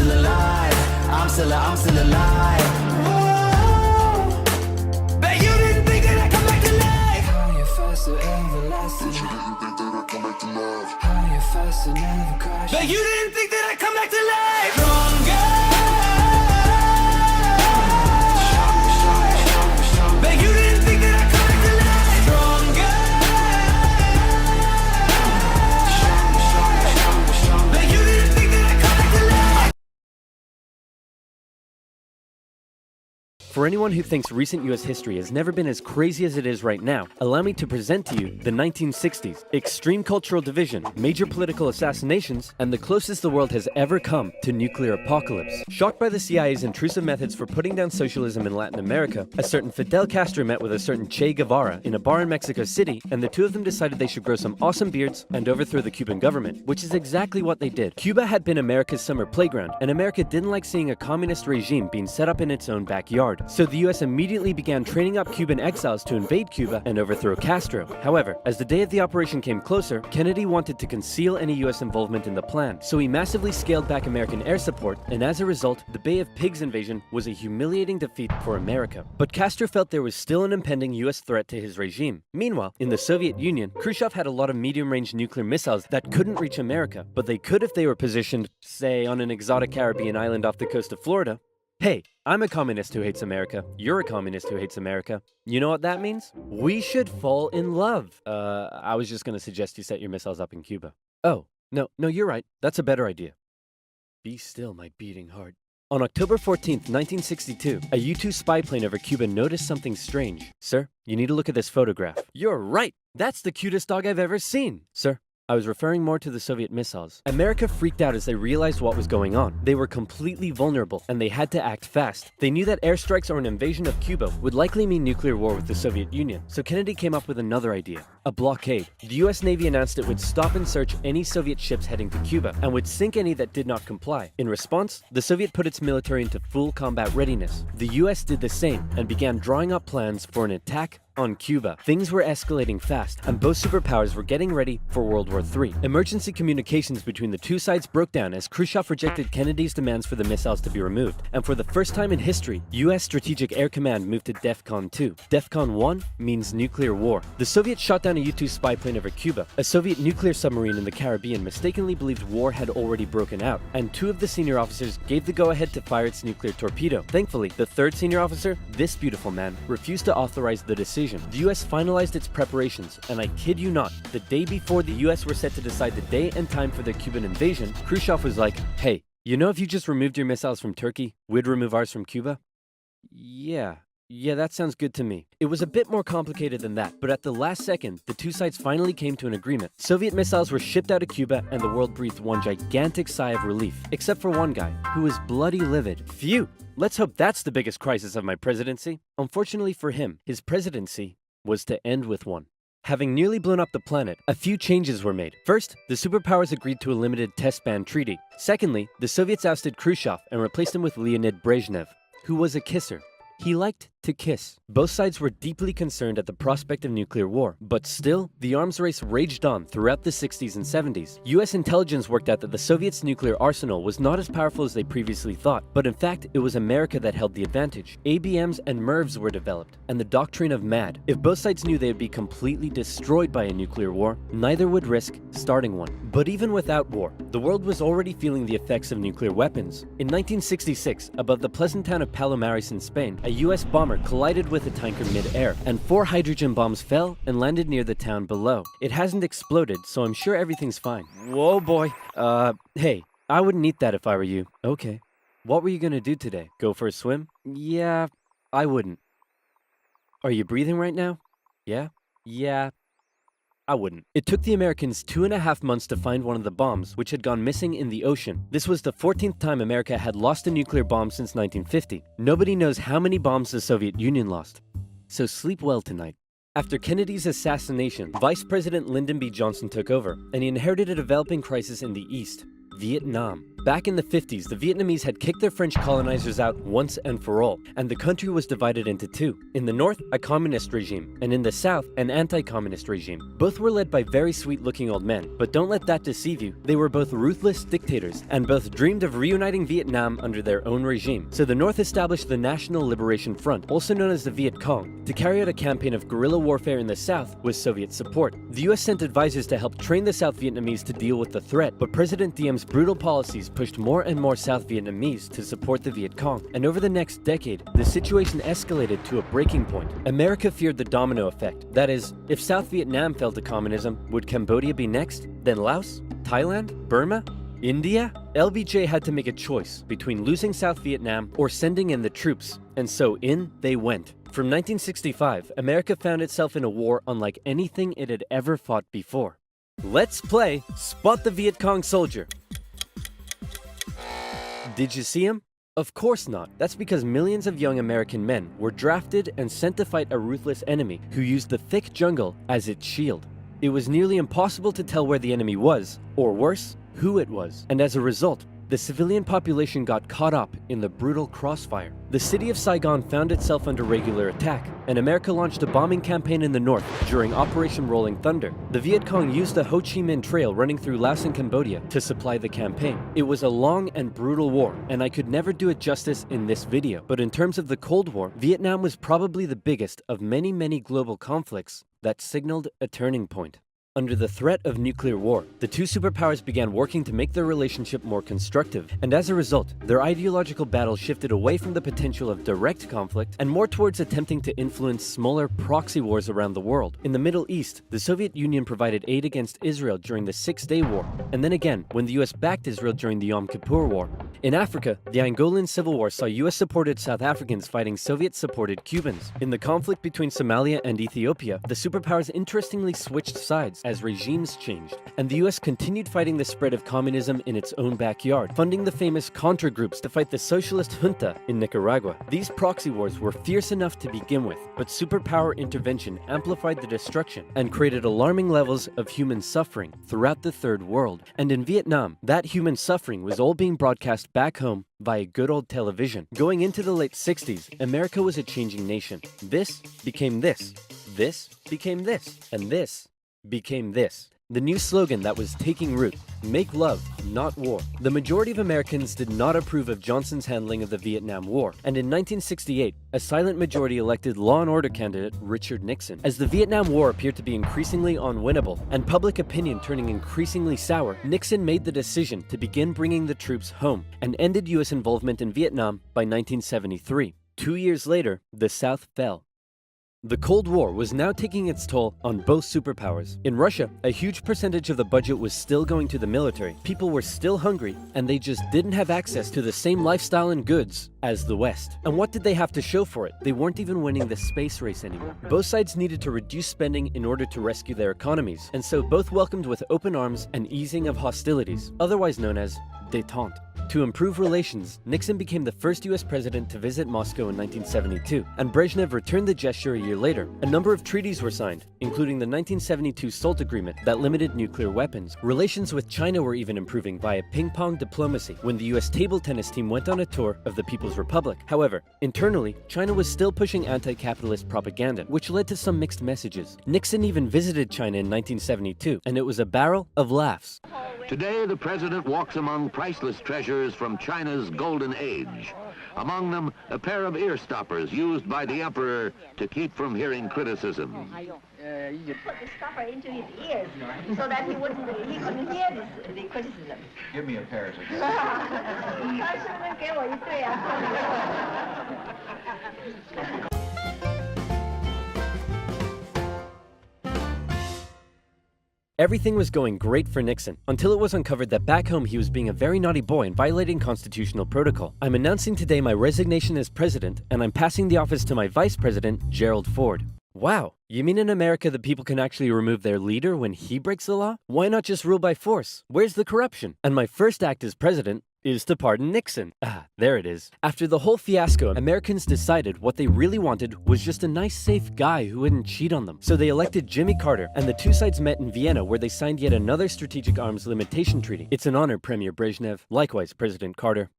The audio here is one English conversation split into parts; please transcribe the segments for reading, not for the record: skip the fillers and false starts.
still alive. I'm still alive. Whoa. Bet you didn't think that I'd come back to life. Higher, faster, everlasting. Bet you didn't think that I'd come back to life. Higher, faster, never crash. Bet you didn't think that I'd come back to life. Stronger. Bet you didn't think that I'd come back to life. Stronger. Bet you didn't think that I'd come back to life. For anyone who thinks recent US history has never been as crazy as it is right now, allow me to present to you the 1960s. Extreme cultural division, major political assassinations, and the closest the world has ever come to nuclear apocalypse. Shocked by the CIA's intrusive methods for putting down socialism in Latin America, a certain Fidel Castro met with a certain Che Guevara in a bar in Mexico City, and the two of them decided they should grow some awesome beards and overthrow the Cuban government, which is exactly what they did. Cuba had been America's summer playground, and America didn't like seeing a communist regime being set up in its own backyard. So the US immediately began training up Cuban exiles to invade Cuba and overthrow Castro. However, as the day of the operation came closer, Kennedy wanted to conceal any US involvement in the plan, so he massively scaled back American air support, and as a result, the Bay of Pigs invasion was a humiliating defeat for America. But Castro felt there was still an impending US threat to his regime. Meanwhile, in the Soviet Union, Khrushchev had a lot of medium-range nuclear missiles that couldn't reach America, but they could if they were positioned, say, on an exotic Caribbean island off the coast of Florida. Hey, I'm a communist who hates America. You're a communist who hates America. You know what that means? We should fall in love. I was just gonna suggest you set your missiles up in Cuba. Oh, no, you're right. That's a better idea. Be still, my beating heart. On October 14th, 1962, a U-2 spy plane over Cuba noticed something strange. Sir, you need to look at this photograph. You're right! That's the cutest dog I've ever seen! Sir, I was referring more to the Soviet missiles. America freaked out as they realized what was going on. They were completely vulnerable, and they had to act fast. They knew that airstrikes or an invasion of Cuba would likely mean nuclear war with the Soviet Union, so Kennedy came up with another idea. A blockade. The US Navy announced it would stop and search any Soviet ships heading to Cuba, and would sink any that did not comply. In response, the Soviet put its military into full combat readiness. The US did the same, and began drawing up plans for an attack on Cuba. Things were escalating fast, and both superpowers were getting ready for World War III. Emergency communications between the two sides broke down as Khrushchev rejected Kennedy's demands for the missiles to be removed, and for the first time in history, US Strategic Air Command moved to DEFCON 2. DEFCON 1 means nuclear war. The Soviets shot down a U-2 spy plane over Cuba. A Soviet nuclear submarine in the Caribbean mistakenly believed war had already broken out, and two of the senior officers gave the go-ahead to fire its nuclear torpedo. Thankfully, the third senior officer, this beautiful man, refused to authorize the decision. The US finalized its preparations, and I kid you not, the day before the US were set to decide the day and time for the Cuban invasion, Khrushchev was like, hey, you know if you just removed your missiles from Turkey, we'd remove ours from Cuba? Yeah, that sounds good to me. It was a bit more complicated than that, but at the last second, the two sides finally came to an agreement. Soviet missiles were shipped out of Cuba, and the world breathed one gigantic sigh of relief, except for one guy, who was bloody livid. Phew! Let's hope that's the biggest crisis of my presidency. Unfortunately for him, his presidency was to end with one. Having nearly blown up the planet, a few changes were made. First, the superpowers agreed to a limited test ban treaty. Secondly, the Soviets ousted Khrushchev and replaced him with Leonid Brezhnev, who was a kisser. He liked to kiss. Both sides were deeply concerned at the prospect of nuclear war, but still, the arms race raged on throughout the 60s and 70s. US intelligence worked out that the Soviets' nuclear arsenal was not as powerful as they previously thought, but in fact, it was America that held the advantage. ABMs and MIRVs were developed, and the doctrine of MAD. If both sides knew they would be completely destroyed by a nuclear war, neither would risk starting one. But even without war, the world was already feeling the effects of nuclear weapons. In 1966, above the pleasant town of Palomares in Spain, a US bomber collided with a tanker mid-air, and 4 hydrogen bombs fell and landed near the town below. It hasn't exploded, so I'm sure everything's fine. Whoa, boy. Hey, I wouldn't eat that if I were you. Okay. What were you gonna do today? Go for a swim? Yeah, I wouldn't. Are you breathing right now? Yeah? Yeah, I wouldn't. It took the Americans 2.5 months to find one of the bombs, which had gone missing in the ocean. This was the 14th time America had lost a nuclear bomb since 1950. Nobody knows how many bombs the Soviet Union lost. So sleep well tonight. After Kennedy's assassination, Vice President Lyndon B. Johnson took over, and he inherited a developing crisis in the East, Vietnam. Back in the 50s, the Vietnamese had kicked their French colonizers out once and for all, and the country was divided into two. In the north, a communist regime, and in the south, an anti-communist regime. Both were led by very sweet-looking old men, but don't let that deceive you. They were both ruthless dictators, and both dreamed of reuniting Vietnam under their own regime. So the north established the National Liberation Front, also known as the Viet Cong, to carry out a campaign of guerrilla warfare in the south with Soviet support. The US sent advisors to help train the South Vietnamese to deal with the threat, but President Diem's brutal policies pushed more and more South Vietnamese to support the Viet Cong. And over the next decade, the situation escalated to a breaking point. America feared the domino effect. That is, if South Vietnam fell to communism, would Cambodia be next? Then Laos? Thailand? Burma? India? LBJ had to make a choice between losing South Vietnam or sending in the troops, and so in they went. From 1965, America found itself in a war unlike anything it had ever fought before. Let's play Spot the Viet Cong Soldier. Did you see him? Of course not. That's because millions of young American men were drafted and sent to fight a ruthless enemy who used the thick jungle as its shield. It was nearly impossible to tell where the enemy was, or worse, who it was. And as a result, the civilian population got caught up in the brutal crossfire. The city of Saigon found itself under regular attack, and America launched a bombing campaign in the north during Operation Rolling Thunder. The Viet Cong used the Ho Chi Minh Trail running through Laos and Cambodia to supply the campaign. It was a long and brutal war, and I could never do it justice in this video. But in terms of the Cold War, Vietnam was probably the biggest of many global conflicts that signaled a turning point. Under the threat of nuclear war, the two superpowers began working to make their relationship more constructive, and as a result, their ideological battle shifted away from the potential of direct conflict and more towards attempting to influence smaller proxy wars around the world. In the Middle East, the Soviet Union provided aid against Israel during the Six-Day War, and then again when the US backed Israel during the Yom Kippur War. In Africa, the Angolan Civil War saw US-supported South Africans fighting Soviet-supported Cubans. In the conflict between Somalia and Ethiopia, the superpowers interestingly switched sides as regimes changed, and the US continued fighting the spread of communism in its own backyard, funding the famous Contra groups to fight the socialist junta in Nicaragua. These proxy wars were fierce enough to begin with, but superpower intervention amplified the destruction and created alarming levels of human suffering throughout the Third World. And in Vietnam, that human suffering was all being broadcast back home via good old television. Going into the late 60s, America was a changing nation. This became this. This became this. And this became this. The new slogan that was taking root: make love, not war. The majority of Americans did not approve of Johnson's handling of the Vietnam War, and in 1968, a silent majority elected law and order candidate Richard Nixon. As the Vietnam War appeared to be increasingly unwinnable, and public opinion turning increasingly sour, Nixon made the decision to begin bringing the troops home, and ended US involvement in Vietnam by 1973. 2 years later, the South fell. The Cold War was now taking its toll on both superpowers. In Russia, a huge percentage of the budget was still going to the military. People were still hungry, and they just didn't have access to the same lifestyle and goods as the West. And what did they have to show for it? They weren't even winning the space race anymore. Both sides needed to reduce spending in order to rescue their economies, and so both welcomed with open arms an easing of hostilities, otherwise known as détente. To improve relations, Nixon became the first US president to visit Moscow in 1972, and Brezhnev returned the gesture a year later. A number of treaties were signed, including the 1972 SALT agreement that limited nuclear weapons. Relations with China were even improving via ping-pong diplomacy when the US table tennis team went on a tour of the People's Republic. However, internally, China was still pushing anti-capitalist propaganda, which led to some mixed messages. Nixon even visited China in 1972, and it was a barrel of laughs. Today, the president walks among priceless treasures from China's golden age. Among them, a pair of ear stoppers used by the emperor to keep from hearing criticism. Put the stopper into his ears so that he couldn't hear the criticism. Give me a pair. 他是不是给我一对啊？ Everything was going great for Nixon, until it was uncovered that back home he was being a very naughty boy and violating constitutional protocol. I'm announcing today my resignation as president, and I'm passing the office to my vice president, Gerald Ford. Wow, you mean in America that people can actually remove their leader when he breaks the law? Why not just rule by force? Where's the corruption? And my first act as president is to pardon Nixon. There it is. After the whole fiasco, Americans decided what they really wanted was just a nice, safe guy who wouldn't cheat on them. So they elected Jimmy Carter, and the two sides met in Vienna, where they signed yet another strategic arms limitation treaty. It's an honor, Premier Brezhnev. Likewise, President Carter.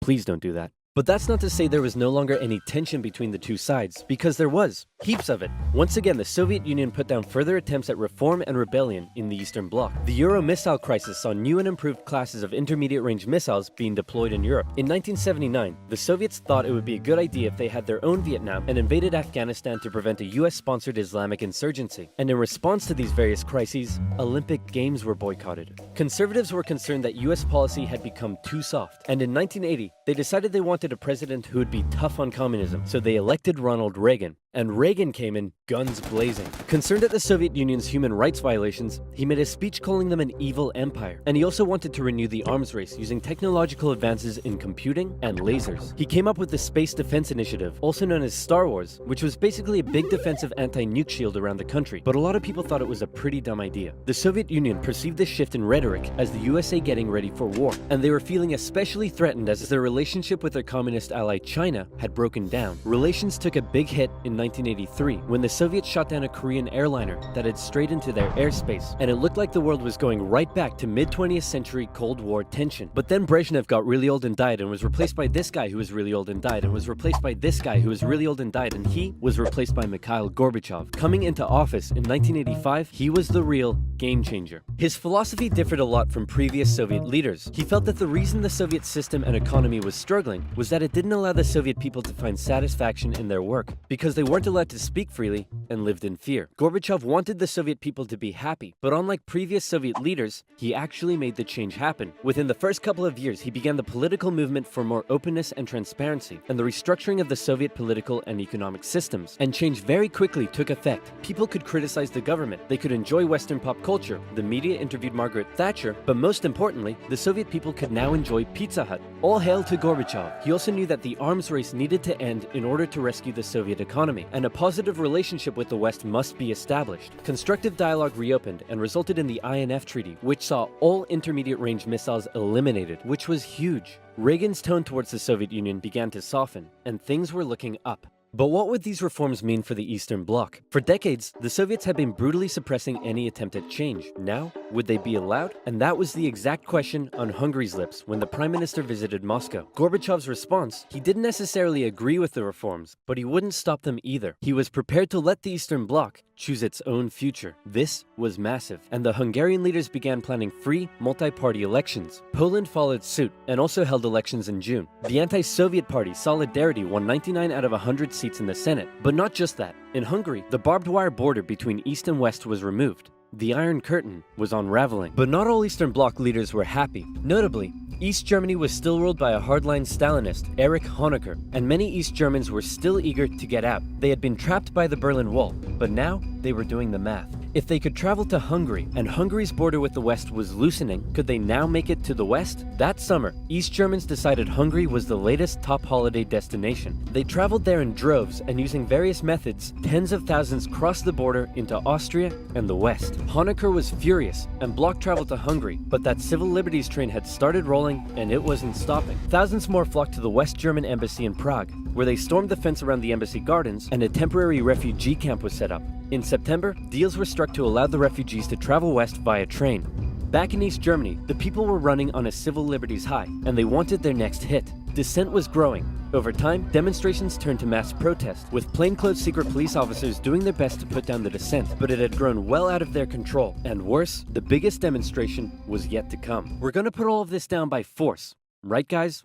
Please don't do that. But that's not to say there was no longer any tension between the two sides, because there was. Heaps of it. Once again, the Soviet Union put down further attempts at reform and rebellion in the Eastern Bloc. The Euro missile crisis saw new and improved classes of intermediate-range missiles being deployed in Europe. In 1979, the Soviets thought it would be a good idea if they had their own Vietnam and invaded Afghanistan to prevent a US-sponsored Islamic insurgency. And in response to these various crises, Olympic Games were boycotted. Conservatives were concerned that US policy had become too soft, and in 1980, they decided they wanted a president who would be tough on communism, so they elected Ronald Reagan. And Reagan came in guns blazing. Concerned at the Soviet Union's human rights violations, he made a speech calling them an evil empire. And he also wanted to renew the arms race using technological advances in computing and lasers. He came up with the Space Defense Initiative, also known as Star Wars, which was basically a big defensive anti-nuke shield around the country. But a lot of people thought it was a pretty dumb idea. The Soviet Union perceived this shift in rhetoric as the USA getting ready for war, and they were feeling especially threatened as their relationship with their communist ally China had broken down. Relations took a big hit in 1983 when the Soviets shot down a Korean airliner that had strayed into their airspace, and it looked like the world was going right back to mid-20th century Cold War tension. But then Brezhnev got really old and died, and was replaced by this guy who was really old and died, and was replaced by this guy who was really old and died, and he was replaced by Mikhail Gorbachev. Coming into office in 1985, he was the real game changer. His philosophy differed a lot from previous Soviet leaders. He felt that the reason the Soviet system and economy was struggling was that it didn't allow the Soviet people to find satisfaction in their work, because they weren't allowed to speak freely and lived in fear. Gorbachev wanted the Soviet people to be happy, but unlike previous Soviet leaders, he actually made the change happen. Within the first couple of years, he began the political movement for more openness and transparency, and the restructuring of the Soviet political and economic systems. And change very quickly took effect. People could criticize the government, they could enjoy Western pop culture, the media interviewed Margaret Thatcher, but most importantly, the Soviet people could now enjoy Pizza Hut. All hail to Gorbachev. He also knew that the arms race needed to end in order to rescue the Soviet economy, and a positive relationship with the West must be established. Constructive dialogue reopened and resulted in the INF Treaty, which saw all intermediate-range missiles eliminated, which was huge. Reagan's tone towards the Soviet Union began to soften, and things were looking up. But what would these reforms mean for the Eastern Bloc? For decades, the Soviets had been brutally suppressing any attempt at change. Now, would they be allowed? And that was the exact question on Hungary's lips when the Prime Minister visited Moscow. Gorbachev's response: he didn't necessarily agree with the reforms, but he wouldn't stop them either. He was prepared to let the Eastern Bloc choose its own future. This was massive, and the Hungarian leaders began planning free, multi-party elections. Poland followed suit, and also held elections in June. The anti-Soviet party, Solidarity, won 99 out of 100 seats in the Senate. But not just that. In Hungary, the barbed wire border between East and West was removed. The Iron Curtain was unraveling. But not all Eastern Bloc leaders were happy. Notably, East Germany was still ruled by a hardline Stalinist, Erich Honecker, and many East Germans were still eager to get out. They had been trapped by the Berlin Wall, but now they were doing the math. If they could travel to Hungary, and Hungary's border with the West was loosening, could they now make it to the West? That summer, East Germans decided Hungary was the latest top holiday destination. They traveled there in droves, and using various methods, tens of thousands crossed the border into Austria and the West. Honecker was furious and blocked travel to Hungary, but that civil liberties train had started rolling, and it wasn't stopping. Thousands more flocked to the West German embassy in Prague, where they stormed the fence around the embassy gardens, and a temporary refugee camp was set up. In September, deals were struck to allow the refugees to travel west via train. Back in East Germany, the people were running on a civil liberties high, and they wanted their next hit. Dissent was growing. Over time, demonstrations turned to mass protest, with plainclothes secret police officers doing their best to put down the dissent, but it had grown well out of their control. And worse, the biggest demonstration was yet to come. We're gonna put all of this down by force. Right, guys?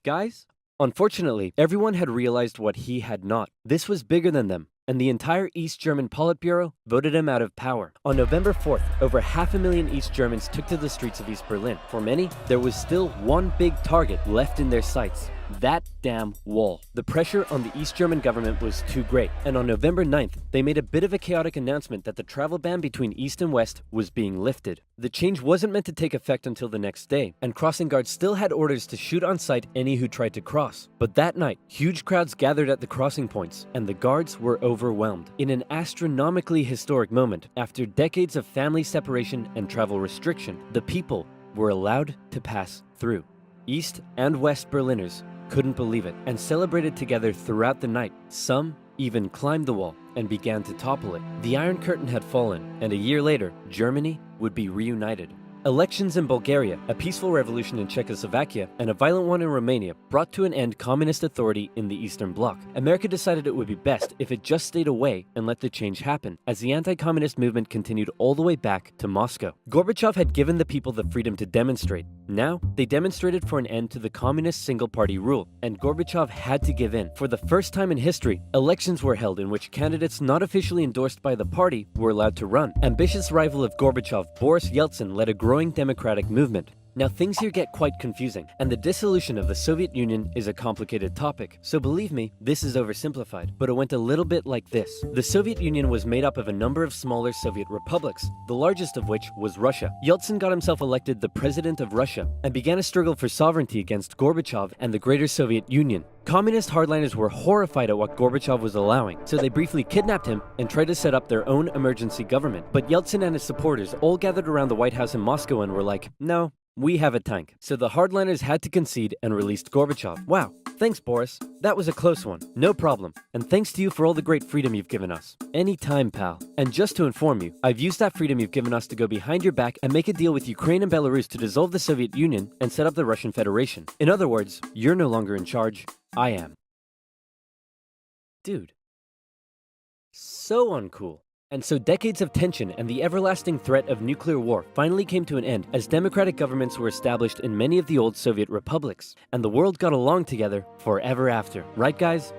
Guys? Unfortunately, everyone had realized what he had not. This was bigger than them, and the entire East German Politburo voted him out of power. On November 4th, over 500,000 East Germans took to the streets of East Berlin. For many, there was still one big target left in their sights: that damn wall. The pressure on the East German government was too great, and on November 9th, they made a bit of a chaotic announcement that the travel ban between East and West was being lifted. The change wasn't meant to take effect until the next day, and crossing guards still had orders to shoot on sight any who tried to cross. But that night, huge crowds gathered at the crossing points, and the guards were overwhelmed. In an astronomically historic moment, after decades of family separation and travel restriction, the people were allowed to pass through. East and West Berliners couldn't believe it and celebrated together throughout the night. Some even climbed the wall and began to topple it. The Iron Curtain had fallen, and a year later, Germany would be reunited. Elections in Bulgaria, a peaceful revolution in Czechoslovakia, and a violent one in Romania brought to an end communist authority in the Eastern Bloc. America decided it would be best if it just stayed away and let the change happen, as the anti-communist movement continued all the way back to Moscow. Gorbachev had given the people the freedom to demonstrate. Now, they demonstrated for an end to the communist single-party rule, and Gorbachev had to give in. For the first time in history, elections were held in which candidates not officially endorsed by the party were allowed to run. Ambitious rival of Gorbachev, Boris Yeltsin, led a growing democratic movement. Now things here get quite confusing, and the dissolution of the Soviet Union is a complicated topic, so believe me, this is oversimplified, but it went a little bit like this. The Soviet Union was made up of a number of smaller Soviet republics, the largest of which was Russia. Yeltsin got himself elected the president of Russia, and began a struggle for sovereignty against Gorbachev and the Greater Soviet Union. Communist hardliners were horrified at what Gorbachev was allowing, so they briefly kidnapped him and tried to set up their own emergency government. But Yeltsin and his supporters all gathered around the White House in Moscow and were like, no, we have a tank. So the hardliners had to concede and released Gorbachev. Wow, thanks Boris. That was a close one. No problem. And thanks to you for all the great freedom you've given us. Anytime, pal. And just to inform you, I've used that freedom you've given us to go behind your back and make a deal with Ukraine and Belarus to dissolve the Soviet Union and set up the Russian Federation. In other words, you're no longer in charge. I am. Dude. So uncool. And so decades of tension and the everlasting threat of nuclear war finally came to an end as democratic governments were established in many of the old Soviet republics, and the world got along together forever after. Right, guys?